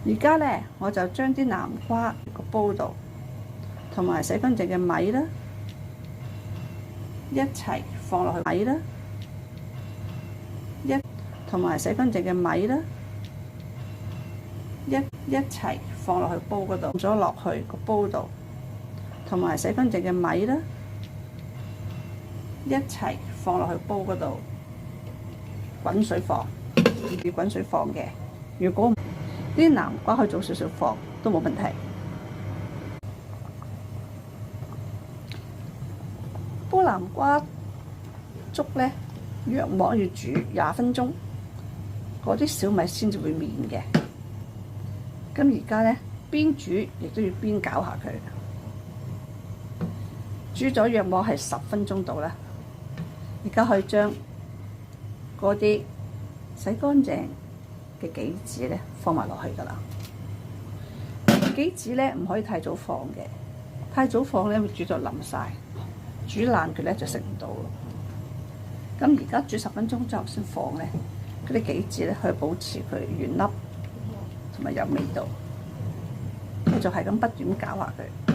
而家咧，我就將啲南瓜個煲度，同埋洗乾淨嘅米啦，一齊放落去米啦，同埋洗乾淨嘅米啦，一齊放落去煲嗰度，咗落去個煲度，同埋洗乾淨嘅米啦，一齊放落去煲嗰度，滾水放，要滾水放嘅。如果啲南瓜可以早少少放都冇問題。煲南瓜粥咧，約莫要煮20分鐘，嗰啲小米先至會綿嘅。咁而家咧，邊煮亦都要邊攪下佢。煮咗約莫係10分鐘到啦。而家可以將嗰啲洗乾淨嘅杞子咧放埋落去㗎啦。杞子咧唔可以太早放嘅，太早放咧會煮到腍晒，煮爛佢咧就食唔到咯。咁而家煮10分鐘之後先放咧，嗰啲杞子咧可以保持佢原粒同埋有味道。我就係咁不斷攪下佢。